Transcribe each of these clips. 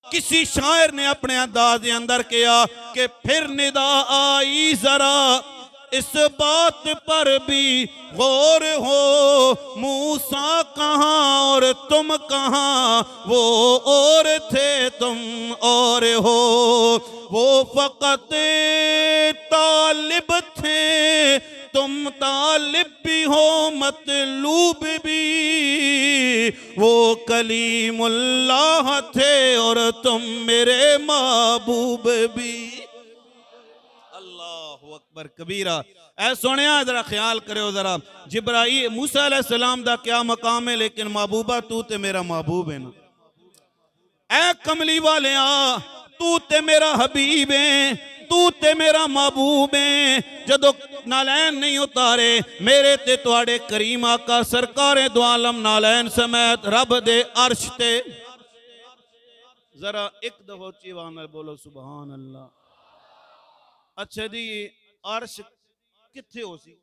किसी शायर ने अपने अंदाज के अंदर किया कि फिर निदा आई जरा इस बात पर भी गौर हो, मूसा कहाँ और तुम कहाँ, वो और थे तुम और हो। वो फकत तालिब थे, तुम तालिब भी हो मतलूब भी, वो कलीमुल्लाह थे और तुम मेरे महबूब भी। अल्लाहु अकबर कबीरा। ऐ सोनिया जरा ख्याल करो जरा, जिब्राईल मूसा अलैहिस्सलाम दा क्या मकाम है, लेकिन महबूबा तू ते मेरा महबूब है ना। ऐ कमली वालिया तू ते मेरा हबीब है, तू ते मेरा महबूब है। जदों नालैन नहीं उतारे मेरे ते तुहाडे करीम आका सरकारे दो आलम नालैन समेत रब दे अर्श ते, जरा एक दफा उच्ची आवाज नाल बोलो सुभान अल्लाह। अच्छा जी, अर्श किथे हो सी?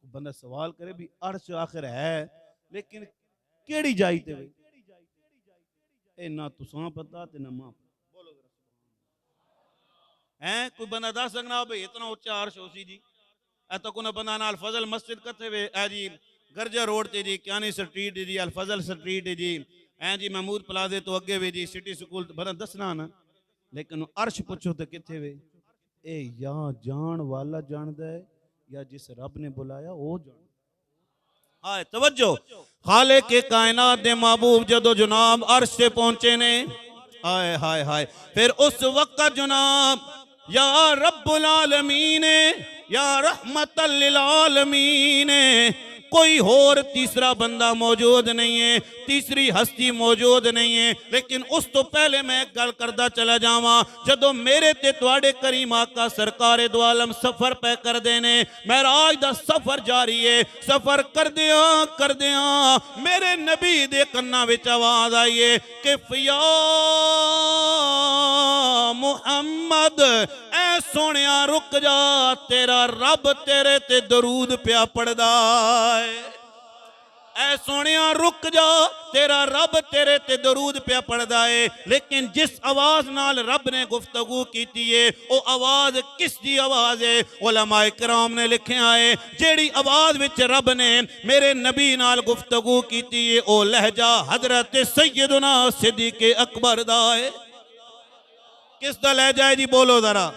बंदा सवाल करे भी अर्श आखिर है लेकिन केड़ी जाई ते वे, ए ना तुसां पता ते ना मां बोलो हैं। कोई बंदा दस सकना हो भाई इतना उच्चा अर्श हो सी जी? ए तो कोई बंदा ना अल-फजल मस्जिद कथे वे ए जी गर्जा रोड ते जी, क्यानी स्ट्रीट जी, अल-फजल स्ट्रीट जी, ऐ जी महमूद प्लाजे तो अगे वे जी सिटी स्कूल, बंदा दसना ना। लेकिन अर्श पूछो तो किथे वे? ए या जान वाला जानदा है या जिस रब ने बुलाया वो जान। आए तवज्जो, खाले के कायनात दे महबूब जदों जनाब अर्श से पहुंचे ने, आए हाय हाय, फिर उस वक्त जनाब या रब्बुल आलमीन या रहमतल लिल आलमीन, कोई और तीसरा बंदा मौजूद नहीं है, तीसरी हस्ती मौजूद नहीं है। लेकिन उस तो पहले मैं एक गल करदा चला जावां, जदों मेरे ते तुहाडे करीम आका सरकारे दो आलम सफर पे कर देने, महराज दा सफर जारी है। सफर करदियां मेरे नबी दे कन्ना विच आवाज आई है कि फिया मुहम्मद, ऐ सोनिया रुक जा, तेरा रब तेरे ते दरूद पिया पढ़दा है। ऐ सोनिया रुक जा, तेरा रब तेरे ते दरूद पिया पढ़दा है। लेकिन जिस आवाज नाल रब ने गुफ्तगू कीती है वो आवाज किस दी आवाज है? उलमाए किराम ने लिखा है जेड़ी आवाज विच रब ने मेरे नबी नाल गुफ्तगू कीती है वो लहजा हजरत सैयदना सिद्दीक अकबर दा है। किस दा लहजा है जी? बोलो जरा।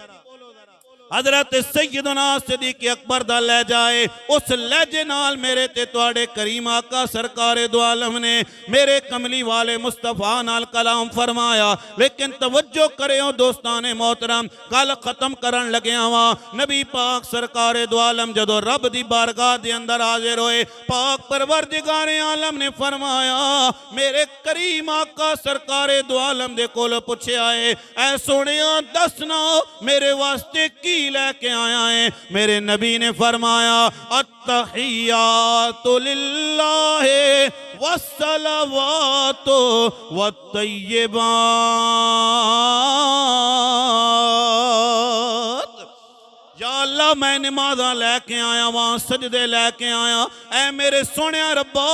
हजरत सैयदना सिद्दीक अकबर दा लहजा है। उस लहजे नाल मेरे ते तुहाडे करीम आका सरकारे दो आलम ने मेरे कमली वाले मुस्तफा नाल कलाम फरमाया। लेकिन तवज्जो करियो दोस्ताने मोहतरम, गल खत्म करन लग्या वा। नबी पाक सरकारे दो आलम जदों रब दी बारगाह दे अंदर हाजिर होए, पाक परवरदिगारे आलम ने फरमाया मेरे करीम आका सरकारे दो आलम दे कोल पुछया है, ऐ सोनिया दसना मेरे वास्ते की लेके आया है? मेरे नबी ने फरमाया अत्तहियातु लिल्लाहि वस्सलावातु वत्तय्यिबात, या अल्लाह मैं नमाज़ां लैके आया वहां, सजदे लैके आया। ऐ मेरे सोनिया रब्बा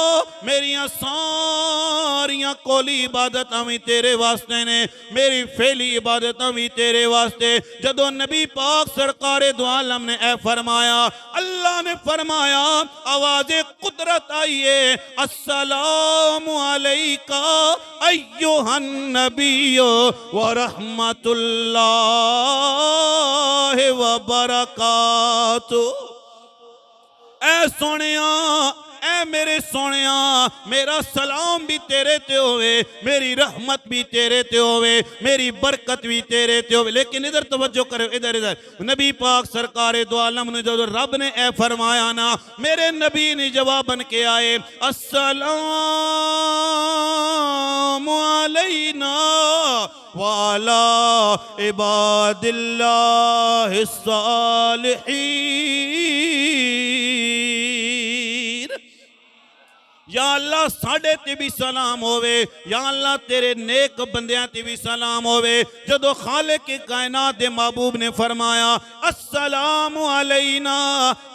मेरिया सारियां कोली इबादतां भी तेरे वास्ते ने, मेरी फेली इबादतां भी तेरे वास्ते। जदों नबी पाक सरकारे दो आलम ने ऐ फरमाया, अल्लाह ने फरमाया आवाज़े कुदरत आई है, अस्सलामु अलैका अय्युहन नबिय्यु व रहमतुल्लाहि व बरकातु। ऐ सोनिया, ऐ मेरे सोनिया, मेरा सलाम भी तेरे ते होवे, मेरी रहमत भी तेरे ते होवे, मेरी बरकत भी तेरे ते होवे। लेकिन इधर तवज्जो करो, इधर इधर नबी पाक सरकारे दो आलम ने जो रब ने ऐ फरमाया ना, मेरे नबी ने जवाबन के आए अस्सलामु अलैना वाला इबादिल्लाहि सालिहीन। या अल्लाह साडे ते भी सलाम होवे, या अल्लाह तेरे नेक बंदियां ते भी सलाम होवे। जदों खालिक के कायनात दे महबूब ने फरमाया अस्सलामु अलैना,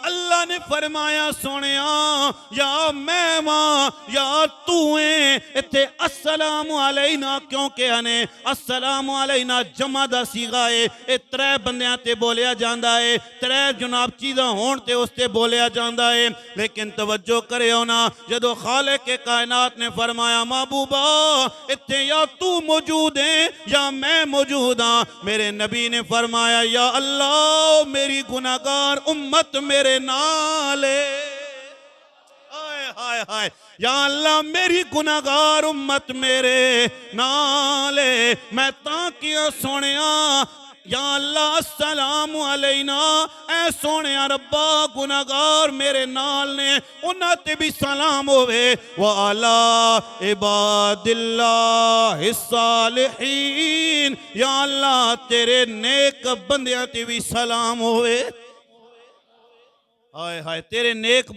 अल्लाह ने फरमाया सोनिया या मैं वां या तू है। इत्थे अस्सलामु अलैना क्यों कहा ने? अस्सलामु अलैना जमा दा सीगा है, ये त्रै बंदियां ते बोलिया जांदा है, त्रै जनाब चीज़ां होण ते उस ते बोलिया जांदा है। लेकिन तवज्जो करियो ना, जदों खालिक के कायनात ने फरमाया महबूबा इत्थे या तू मौजूद है या मैं मौजूद हाँ, मेरे नबी ने फरमाया या अल्लाह मेरी गुनाहगार उम्मत मेरे नाल है। हाय हाय हाय, या अल्लाह मेरी गुनाहगार उम्मत मेरे नाल है। मैं तां किया सोनिया या अल्लाह अस्सलामु अलैना, ऐ सोने रब्बा गुनाहगार मेरे नाल ने, उन्हां ते भी सलाम होवे। व अला इबादिल्लाहि सालिहीन, या अल्लाह तेरे नेक बंदियां ते भी सलाम होवे। हाय हाय, तेरे नेक